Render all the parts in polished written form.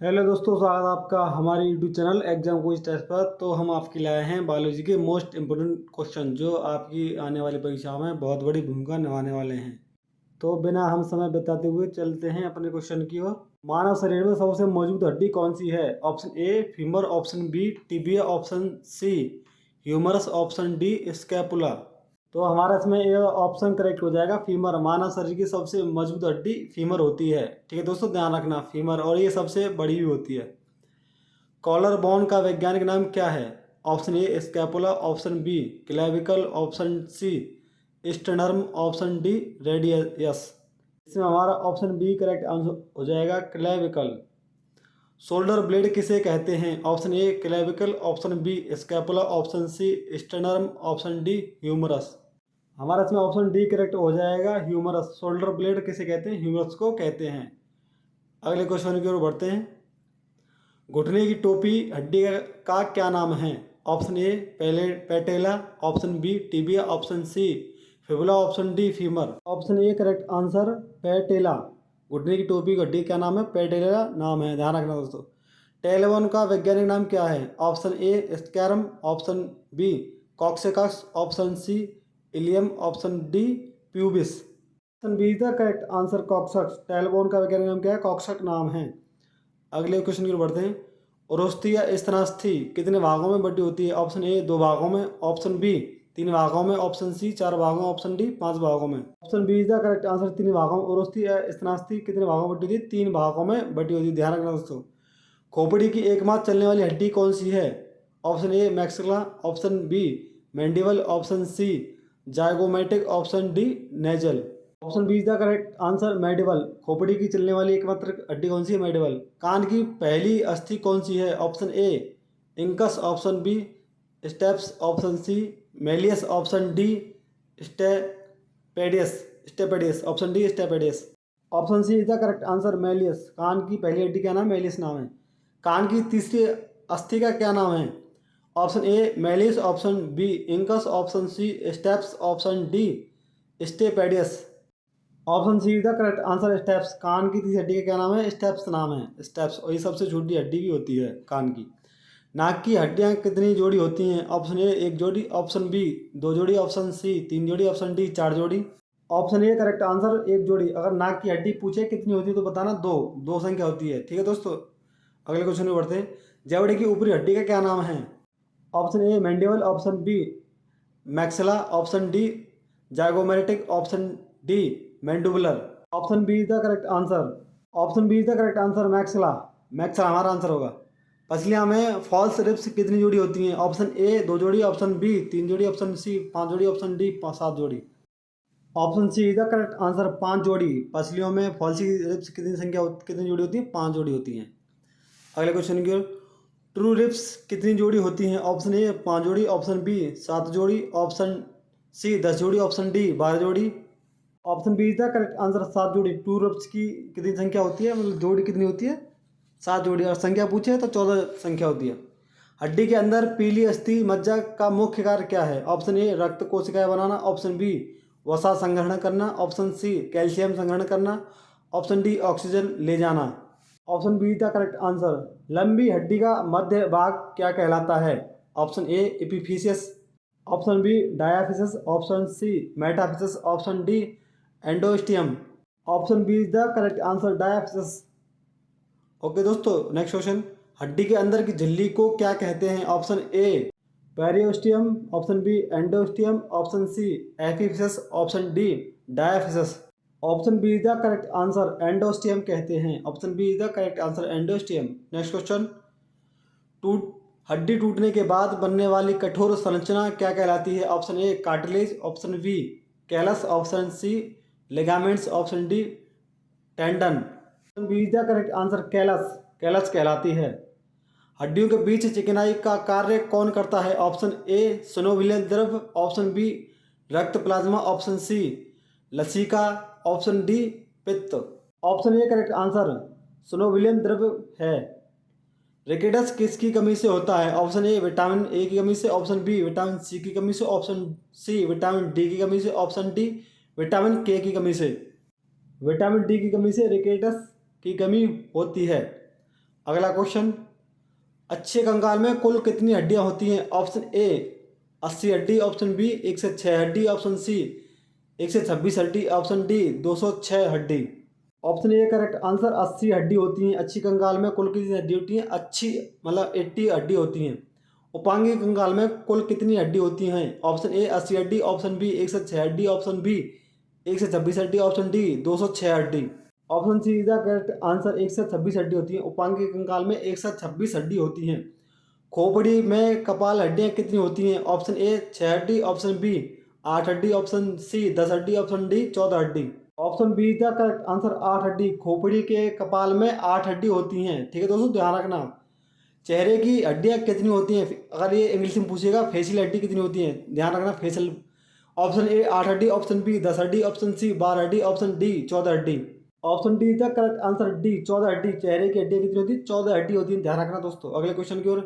Hello दोस्तों, स्वागत है आपका हमारे YouTube channel exam quiz test पर। तो हम आपके लाए हैं बायोलॉजी के मोस्ट इम्पोर्टेंट क्वेश्चन जो आपकी आने वाली परीक्षाओं में बहुत बड़ी भूमिका निभाने वाले हैं। तो बिना हम समय बिताते हुए चलते हैं अपने क्वेश्चन की ओर। मानव शरीर में सबसे मजबूत हड्डी कौन सी है? Option A femur, option B tibia, option C humerus, option D scapula. तो हमारा इसमें ये ऑप्शन करेक्ट हो जाएगा, फीमर। मानव शरीर की सबसे मजबूत हड्डी फीमर होती है। ठीक है दोस्तों, ध्यान रखना, फीमर, और ये सबसे बड़ी भी होती है। कॉलर बोन का वैज्ञानिक नाम क्या है? Option A scapula, option B clavicle, option C sternum, option D radius. इसमें हमारा ऑप्शन बी करेक्ट आंसर हो जाएगा, क्लेविकल। शोल्डर ब्लेड किसे कहते हैं? Option A clavicle, option B scapula, option C sternum, option D humerus. हमारा इसमें option D correct हो जाएगा, ह्यूमरस। शोल्डर ब्लेड किसे कहते हैं? ह्यूमरस को कहते हैं। अगले क्वेश्चन की ओर बढ़ते हैं। घुटने की टोपी हड्डी का क्या नाम है? Option A patella, option B tibia, option C fibula, option D femur. Option A correct answer, patella. घुटने की टोपी की हड्डी का नाम है, पैटेला नाम है, ध्यान रखना दोस्तों। टेलबोन का वैज्ञानिक नाम क्या है? Option A sacrum, option B coccyx, option C ilium, option D pubis. Option B the correct answer, coccyx. Tailbone का वैज्ञानिक नाम क्या है? कॉक्सक नाम है। अगले क्वेश्चन की ओर बढ़ते हैं। उरोस्थी या स्तनास्थि कितने भागों में बटी होती है? ऑप्शन ए 2 भागों में, ऑप्शन बी 3 भागों में, ऑप्शन सी 4 भागों में, ऑप्शन डी 5 भागों में। Option B is the correct answer, 3 भागों में। उरोस्थी या स्तनास्थि कितने भागों में बटी होती है? 3 भागों में बटी होती है, ध्यान रखना दोस्तों। खोपड़ी की एकमात्र चलने वाली हड्डी कौन सी है? Option A maxilla, option B mandible, option C zygomatic, option D nasal. Option B is the correct answer, mandible. खोपड़ी की चलने वाली एकमात्र हड्डी कौन सी है? मैंडिबल। कान की पहली अस्थि कौन सी है? Option A incus, option B stapes, option C malleus, option D stapedius stapedius, option D stapedius. Option C is the correct answer, malleus. कान की पहली हड्डी क्या नाम है? मेलियस नाम है। कान की तीसरी अस्थि का क्या नाम है? Option A malleus, option B incus, option C stapes, option D stapedius. Option C is the correct answer, stapes. कान की तीसरी हड्डी का क्या नाम है? स्टेप्स नाम है, स्टेप्स। और ये सबसे छोटी हड्डी भी होती है कान की। नाक की हड्डियां कितनी जोड़ी होती हैं? ऑप्शन ए 1 जोड़ी, ऑप्शन बी 2 जोड़ी, ऑप्शन सी 3 जोड़ी, ऑप्शन डी 4 जोड़ी। ऑप्शन ए करेक्ट आंसर, 1 जोड़ी। अगर नाक की हड्डी पूछे कितनी होती है तो बताना, दो संख्या होती है। ठीक है दोस्तों, अगले क्वेश्चन में बढ़ते हैं। जबड़े की ऊपरी हड्डी का क्या नाम है? Option A mandible, option B maxilla, option D zygomatic, option D mandibular. Option B is the correct answer, option B is the correct answer, maxilla. Maxilla हमारा आंसर होगा। पसलियाँ में फॉल्स रिब्स कितनी जोड़ी होती हैं? ऑप्शन ए 2 जोड़ी, ऑप्शन बी 3 जोड़ी, ऑप्शन सी 5 जोड़ी, ऑप्शन डी 7 जोड़ी। Option C is the correct answer, 5 जोड़ी। पसलियों में फॉल्सी रिब्स कितनी जोड़ी होती है? 5 जोड़ी होती हैं। अगले क्वेश्चन की ओर। ट्रू रिब्स कितनी जोड़ी होती हैं? ऑप्शन ए 5 जोड़ी, ऑप्शन बी 7 जोड़ी, ऑप्शन सी 10 जोड़ी, ऑप्शन डी 12 जोड़ी। Option B is the correct answer, 7 जोड़ी। ट्रू रिब्स की कितनी संख्या होती है, मतलब जोड़ी कितनी होती है? 7 जोड़ी। और संख्या पूछे तो 14 संख्या होती है। हड्डी के अंदर पीली अस्थि मज्जा का मुख्य कार्य क्या है? ऑप्शन ए रक्त कोशिकाएं बनाना, ऑप्शन बी वसा संग्रहण करना, ऑप्शन सी कैल्शियम संग्रहण करना, ऑप्शन डी ऑक्सीजन ले जाना। Option B the correct answer. लंबी हड्डी का मध्य भाग क्या कहलाता है? Option A epiphysis, option B diaphysis, option C metaphysis, option D endosteum. Option B is the correct answer, diaphysis. Okay दोस्तों, नेक्स्ट क्वेश्चन। हड्डी के अंदर की झिल्ली को क्या कहते हैं? Option A periosteum, option B endosteum, option C epiphysis, option D diaphysis. Option B is the correct answer, endosteum कहते हैं। Option B is the correct answer, endosteum. Next question. टूट हड्डी टूटने के बाद बनने वाली कठोर संरचना क्या कहलाती है? Option A cartilage, option B callus, option C ligaments, option D tendon. Option B is the correct answer, callus. Callus कहलाती है। हड्डियों के बीच चिकनाई का कार्य कौन करता है? ऑप्शन ए सिनोविलियन द्रव, ऑप्शन बी रक्त प्लाज्मा, ऑप्शन सी लसिका, ऑप्शन डी पित्त। Option A correct answer, synovial द्रव है। रिकेटस किसकी कमी से होता है? ऑप्शन ए विटामिन ए की कमी से, ऑप्शन बी विटामिन सी की कमी से, ऑप्शन सी विटामिन डी की कमी से, ऑप्शन डी विटामिन के की कमी से। विटामिन डी की कमी से रिकेटस की कमी होती है। अगला क्वेश्चन, अच्छे कंकाल में कुल कितनी हड्डियां होती हैं? ऑप्शन ए 80 हड्डी, ऑप्शन बी 106 हड्डी, ऑप्शन सी 126 हड्डी, ऑप्शन डी 206 हड्डी। ऑप्शन ए करेक्ट आंसर 80 हड्डी होती हैं। अच्छी कंकाल में कुल कितनी हड्डी होती हैं? अच्छी मतलब 80 हड्डी होती हैं। उपांगी कंकाल में कुल कितनी हड्डी होती हैं? ऑप्शन ए 80 हड्डी, ऑप्शन बी 106 हड्डी, ऑप्शन बी 126 हड्डी, ऑप्शन डी 206 हड्डी। Option C is the correct answer 126 हड्डी होती है। उपांगी कंकाल में 126 हड्डी होती हैं। खोपड़ी में कपाल हड्डियां कितनी होती हैं? ऑप्शन ए 6 हड्डी, ऑप्शन बी 8 हड्डी, ऑप्शन सी 10 हड्डी, ऑप्शन डी 14 हड्डी। Option B is the correct answer 8 हड्डी। खोपड़ी के कपाल में 8 हड्डी होती हैं। ठीक है दोस्तों, ध्यान रखना। चेहरे की हड्डियां कितनी होती हैं? अगर ये इंग्लिश में पूछेगा फेशियल हड्डी कितनी होती है, ध्यान रखना फेशियल। ऑप्शन ए 8 हड्डी, ऑप्शन बी 10 हड्डी, ऑप्शन सी 12 हड्डी, ऑप्शन डी 14 हड्डी। Option D is the correct answer D 14 हड्डी। चेहरे की हड्डियां कितनी होती है? 14 हड्डी होती है, ध्यान रखना दोस्तों। अगले क्वेश्चन की ओर,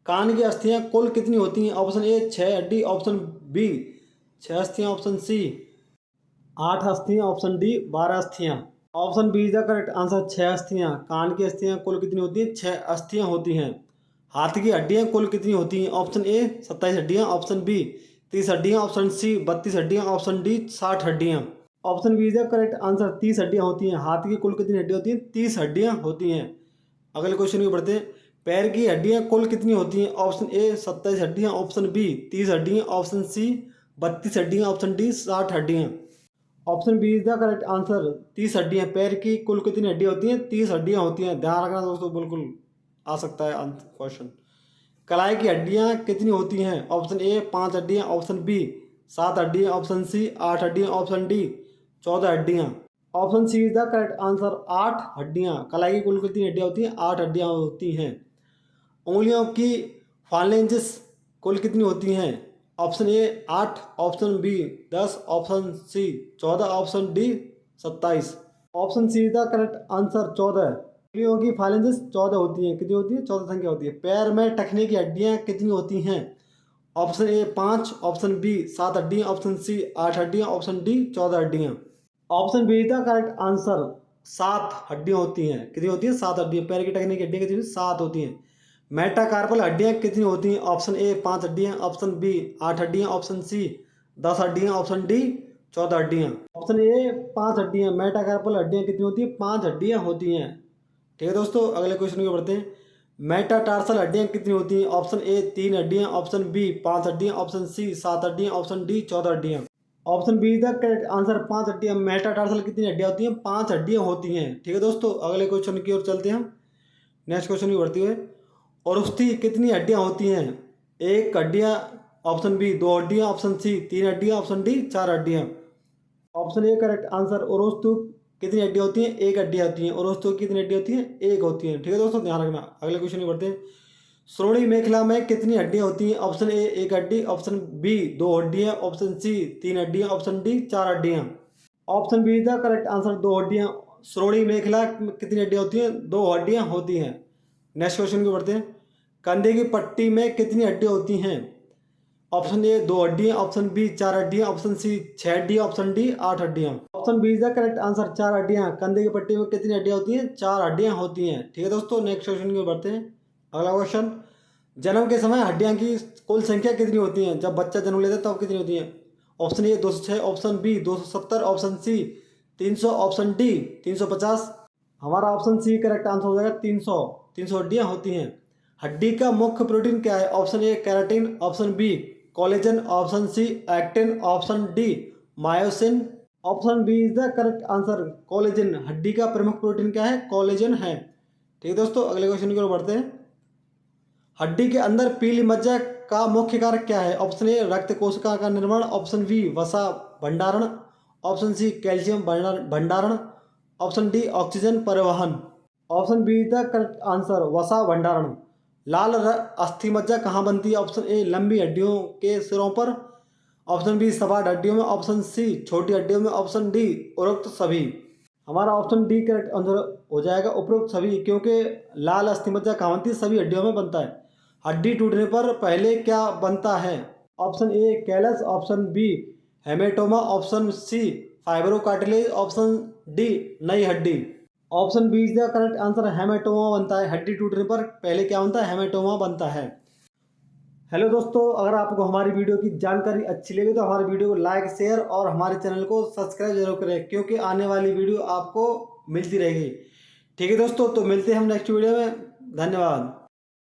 कान की अस्थियां कुल कितनी होती हैं? ऑप्शन ए 6 हड्डी, ऑप्शन बी 6 अस्थियां, ऑप्शन सी 8 अस्थियां, ऑप्शन डी 12 अस्थियां। Option B is the correct answer 6 अस्थियां। कान की अस्थियां कुल कितनी होती हैं? 6 अस्थियां होती हैं। हाथ की हड्डियां कुल कितनी होती हैं? ऑप्शन ए 27 हड्डियां, ऑप्शन बी 30 हड्डियां, ऑप्शन सी 32 हड्डियां, ऑप्शन डी 60 हड्डियां। Option B is the correct answer 30 हड्डियां होती हैं। हाथ की कुल कितनी हड्डियां होती हैं? 30 हड्डियां होती हैं। अगले क्वेश्चन की बढ़ते हैं, पैर की हड्डियां कुल कितनी होती हैं? ऑप्शन ए 27 हड्डियां, ऑप्शन बी 30 हड्डियां, ऑप्शन सी 32 हड्डियां, ऑप्शन डी 60 हड्डियां। Option B is the correct answer 30 हड्डियां। पैर की कुल कितनी हड्डियां होती हैं? 30 हड्डियां होती हैं, ध्यान रखना दोस्तों, बिल्कुल आ सकता है क्वेश्चन। कलाई की हड्डियां कितनी होती हैं? ऑप्शन ए 5 हड्डियां, ऑप्शन बी 7 हड्डियां, ऑप्शन सी 8 हड्डियां, ऑप्शन डी 14 हड्डियां। Option C is the correct answer 8 हड्डियां। कलाई की कुल कितनी हड्डियां होती हैं? 8 हड्डियां होती हैं। उंगलियों की फालेंजेस कुल कितनी होती हैं? Option A 8, option B 10, option C 14, option D 27। Option C is the correct answer 14। उंगलियों की फालेंजेस 14 होती हैं। कितनी होती है? 14 संख्या होती है। पैर में टखने की हड्डियां कितनी होती हैं? ऑप्शन ए 5, ऑप्शन बी 7 हड्डियां, ऑप्शन सी 8 हड्डियां, ऑप्शन डी 14 हड्डियां। Option B the correct answer 7 हड्डियां होती हैं। कितनी होती है? 7 हड्डियां। पैर की टखने की हड्डियां कितनी होती है? 7 होती हैं। मेटाकार्पल हड्डियां कितनी होती हैं? ऑप्शन ए 5 हड्डियां, ऑप्शन बी 8 हड्डियां, ऑप्शन सी 10 हड्डियां, ऑप्शन डी 14 हड्डियां। ऑप्शन ए 5 हड्डियां। मेटाकार्पल हड्डियां कितनी होती है? 5 हड्डियां होती हैं। ठीक है दोस्तों, अगले क्वेश्चन को बढ़ते हैं, मेटाटार्सल हड्डियां कितनी होती हैं? ऑप्शन ए 3 हड्डियां, ऑप्शन बी 5 हड्डियां, ऑप्शन सी 7 हड्डियां, ऑप्शन डी 14 हड्डियां। Option B the correct answer 5 हड्डियां। मेटाटार्सल कितनी हड्डियां होती हैं? 5 हड्डियां होती हैं। ठीक है दोस्तों, अगले क्वेश्चन की ओर चलते हैं हम। नेक्स्ट क्वेश्चन की बढ़ती हुए, औरस्थी कितनी हड्डियां होती हैं? 1 हड्डियां, ऑप्शन बी 2 हड्डियां, ऑप्शन सी 3 हड्डियां, ऑप्शन डी 4 हड्डियां। ऑप्शन ए करेक्ट आंसर औरस्तु कितनी हड्डियां होती हैं? 1 हड्डियां होती हैं। औरस्तु की कितनी हड्डियां होती हैं? 1 होती हैं। ठीक है दोस्तों, ध्यान रखना। अगले क्वेश्चन की बढ़ते हैं, श्रोणि मेखला में कितनी हड्डियां होती हैं? ऑप्शन ए 1 हड्डी, ऑप्शन बी 2 हड्डियां, ऑप्शन सी 3 हड्डियां, ऑप्शन डी 4 हड्डियां। Option B the correct answer 2 हड्डियां। श्रोणि मेखला में कितनी हड्डियां होती हैं? 2 हड्डियां होती हैं। नेक्स्ट क्वेश्चन को बढ़ते हैं, कंधे की पट्टी में कितनी हड्डियां होती हैं? ऑप्शन ए 2 हड्डियां, ऑप्शन बी 4 हड्डियां, ऑप्शन सी 6 हड्डियां, ऑप्शन डी 8 हड्डियां। Option B is the correct answer 4 हड्डियां। कंधे की पट्टी में कितनी हड्डियां होती हैं? 4 हड्डियां होती हैं। ठीक है दोस्तों, नेक्स्ट क्वेश्चन की ओर बढ़ते हैं। अगला क्वेश्चन, जन्म के समय हड्डियां की कुल संख्या कितनी होती है? जब बच्चा जन्म लेता है तब कितनी होती है? Option A 206, option B 270, option C 300, option D 350। हमारा ऑप्शन सी करेक्ट आंसर हो जाएगा 300 हड्डियां होती हैं। हड्डी का मुख्य प्रोटीन क्या है? Option A keratin, option B collagen, option C actin, option D myosin. Option B is the correct answer collagen. हड्डी का प्रमुख प्रोटीन क्या है? कोलेजन है। ठीक है दोस्तों, अगले क्वेश्चन की ओर बढ़ते हैं, हड्डी के अंदर पीली मज्जा का मुख्य कारक क्या है? ऑप्शन ए रक्त कोशिका का निर्माण, ऑप्शन बी वसा भंडारण, ऑप्शन सी कैल्शियम भंडारण, ऑप्शन डी ऑक्सीजन परिवहन। Option B the correct answer वसा भंडारण। लाल अस्थि मज्जा कहाँ बनती है? ऑप्शन ए लंबी हड्डियों के सिरों पर, ऑप्शन बी सपाट हड्डियों में, ऑप्शन सी छोटी हड्डियों में, ऑप्शन डी उपरोक्त सभी। हमारा ऑप्शन डी करेक्ट आंसर हो जाएगा उपरोक्त सभी, क्योंकि लाल अस्थि मज्जा कहाँ बनती है? सभी हड्डियों में बनता है। हड्डी टूटने पर पहले क्या बनता है? Option A callus, option B hematoma, option C fibrocartilage, option D नई हड्डी। Option B is the correct answer, hematoma बनता है। हड्डी टूटने पर पहले क्या बनता है? हेमेटोमा बनता है। हेलो दोस्तों, अगर आपको हमारी वीडियो की जानकारी अच्छी लगी तो हमारी वीडियो को लाइक, शेयर और हमारे चैनल को सब्सक्राइब जरूर करें, क्योंकि आने वाली वीडियो आपको मिलती रहेगी। ठीक है दोस्तों, तो मिलते हैं हम नेक्स्ट वीडियो में। धन्यवाद।